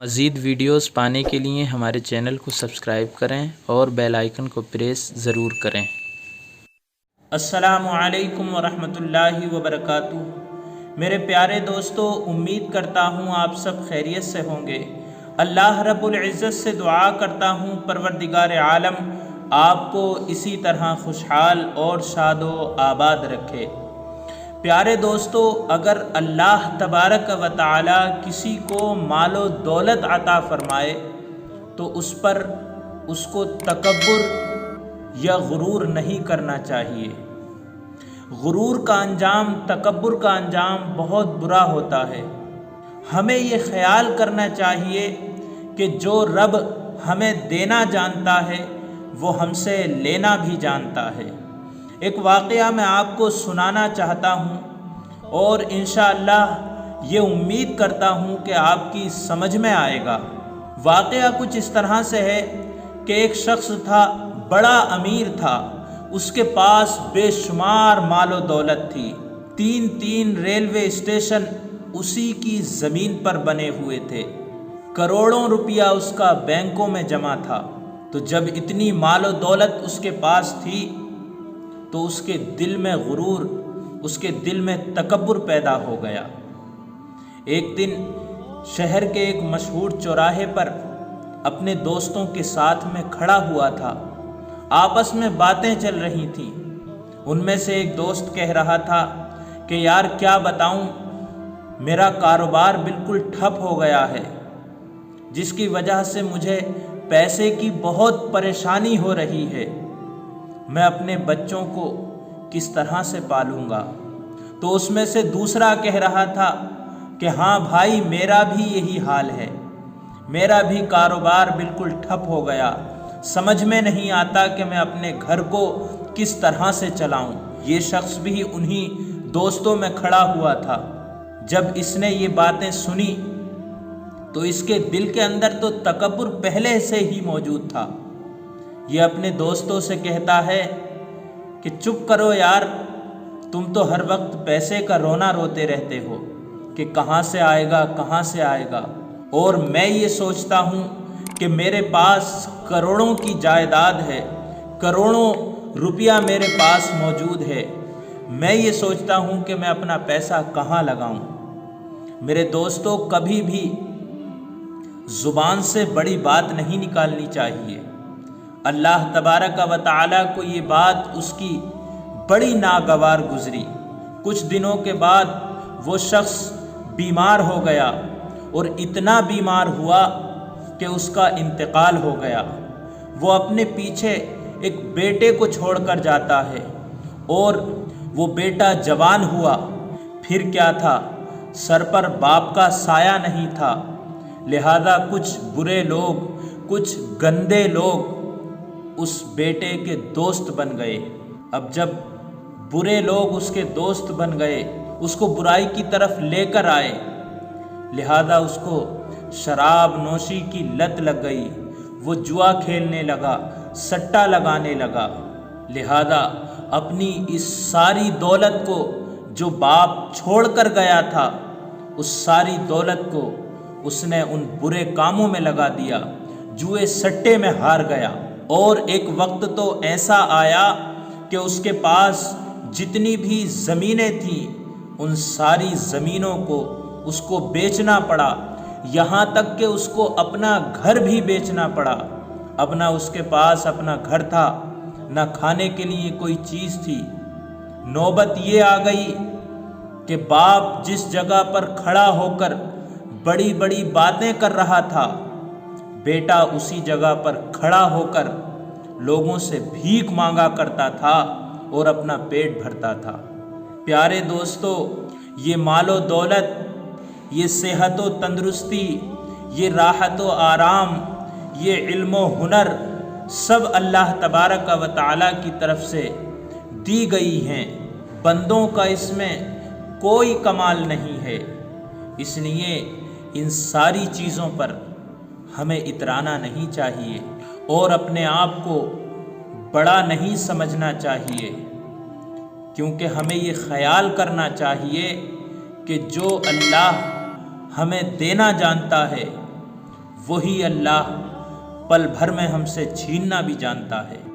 مزید ویڈیوز پانے کے لیے ہمارے چینل کو سبسکرائب کریں اور بیل آئیکن کو پریس ضرور کریں۔ السلام علیکم ورحمۃ اللہ وبرکاتہ۔ میرے پیارے دوستو، امید کرتا ہوں آپ سب خیریت سے ہوں گے۔ اللہ رب العزت سے دعا کرتا ہوں پروردگار عالم آپ کو اسی طرح خوشحال اور شاد و آباد رکھے۔ پیارے دوستو، اگر اللہ تبارک و تعالی کسی کو مال و دولت عطا فرمائے تو اس پر اس کو تکبر یا غرور نہیں کرنا چاہیے۔ غرور کا انجام، تکبر کا انجام بہت برا ہوتا ہے۔ ہمیں یہ خیال کرنا چاہیے کہ جو رب ہمیں دینا جانتا ہے وہ ہم سے لینا بھی جانتا ہے۔ ایک واقعہ میں آپ کو سنانا چاہتا ہوں اور انشاءاللہ یہ امید کرتا ہوں کہ آپ کی سمجھ میں آئے گا۔ واقعہ کچھ اس طرح سے ہے کہ ایک شخص تھا، بڑا امیر تھا، اس کے پاس بے شمار مال و دولت تھی۔ تین ریلوے اسٹیشن اسی کی زمین پر بنے ہوئے تھے۔ کروڑوں روپیہ اس کا بینکوں میں جمع تھا۔ تو جب اتنی مال و دولت اس کے پاس تھی تو اس کے دل میں غرور، اس کے دل میں تکبر پیدا ہو گیا۔ ایک دن شہر کے ایک مشہور چوراہے پر اپنے دوستوں کے ساتھ میں کھڑا ہوا تھا۔ آپس میں باتیں چل رہی تھیں۔ ان میں سے ایک دوست کہہ رہا تھا کہ یار کیا بتاؤں، میرا کاروبار بالکل ٹھپ ہو گیا ہے، جس کی وجہ سے مجھے پیسے کی بہت پریشانی ہو رہی ہے۔ میں اپنے بچوں کو کس طرح سے پالوں گا؟ تو اس میں سے دوسرا کہہ رہا تھا کہ ہاں بھائی، میرا بھی یہی حال ہے، میرا بھی کاروبار بالکل ٹھپ ہو گیا، سمجھ میں نہیں آتا کہ میں اپنے گھر کو کس طرح سے چلاؤں۔ یہ شخص بھی انہی دوستوں میں کھڑا ہوا تھا۔ جب اس نے یہ باتیں سنی تو اس کے دل کے اندر تو تکبر پہلے سے ہی موجود تھا۔ یہ اپنے دوستوں سے کہتا ہے کہ چپ کرو یار، تم تو ہر وقت پیسے کا رونا روتے رہتے ہو کہ کہاں سے آئے گا، کہاں سے آئے گا، اور میں یہ سوچتا ہوں کہ میرے پاس کروڑوں کی جائیداد ہے، کروڑوں روپیہ میرے پاس موجود ہے، میں یہ سوچتا ہوں کہ میں اپنا پیسہ کہاں لگاؤں۔ میرے دوستو، کبھی بھی زبان سے بڑی بات نہیں نکالنی چاہیے۔ اللہ تبارک و تعالی کو یہ بات اس کی بڑی ناگوار گزری۔ کچھ دنوں کے بعد وہ شخص بیمار ہو گیا اور اتنا بیمار ہوا کہ اس کا انتقال ہو گیا۔ وہ اپنے پیچھے ایک بیٹے کو چھوڑ کر جاتا ہے اور وہ بیٹا جوان ہوا۔ پھر کیا تھا، سر پر باپ کا سایہ نہیں تھا، لہذا کچھ برے لوگ، کچھ گندے لوگ اس بیٹے کے دوست بن گئے۔ اب جب برے لوگ اس کے دوست بن گئے، اس کو برائی کی طرف لے کر آئے، لہذا اس کو شراب نوشی کی لت لگ گئی، وہ جوا کھیلنے لگا، سٹا لگانے لگا، لہذا اپنی اس ساری دولت کو جو باپ چھوڑ کر گیا تھا، اس ساری دولت کو اس نے ان برے کاموں میں لگا دیا، جوئے سٹے میں ہار گیا۔ اور ایک وقت تو ایسا آیا کہ اس کے پاس جتنی بھی زمینیں تھیں ان ساری زمینوں کو اس کو بیچنا پڑا، یہاں تک کہ اس کو اپنا گھر بھی بیچنا پڑا۔ اب نہ اس کے پاس اپنا گھر تھا، نہ کھانے کے لیے کوئی چیز تھی۔ نوبت یہ آ گئی کہ باپ جس جگہ پر کھڑا ہو کر بڑی بڑی باتیں کر رہا تھا، بیٹا اسی جگہ پر کھڑا ہو کر لوگوں سے بھیک مانگا کرتا تھا اور اپنا پیٹ بھرتا تھا۔ پیارے دوستو، یہ مال و دولت، یہ صحت و تندرستی، یہ راحت و آرام، یہ علم و ہنر، سب اللہ تبارک و تعالی کی طرف سے دی گئی ہیں۔ بندوں کا اس میں کوئی کمال نہیں ہے۔ اس لیے ان ساری چیزوں پر ہمیں اترانا نہیں چاہیے اور اپنے آپ کو بڑا نہیں سمجھنا چاہیے، کیونکہ ہمیں یہ خیال کرنا چاہیے کہ جو اللہ ہمیں دینا جانتا ہے وہی اللہ پل بھر میں ہم سے چھیننا بھی جانتا ہے۔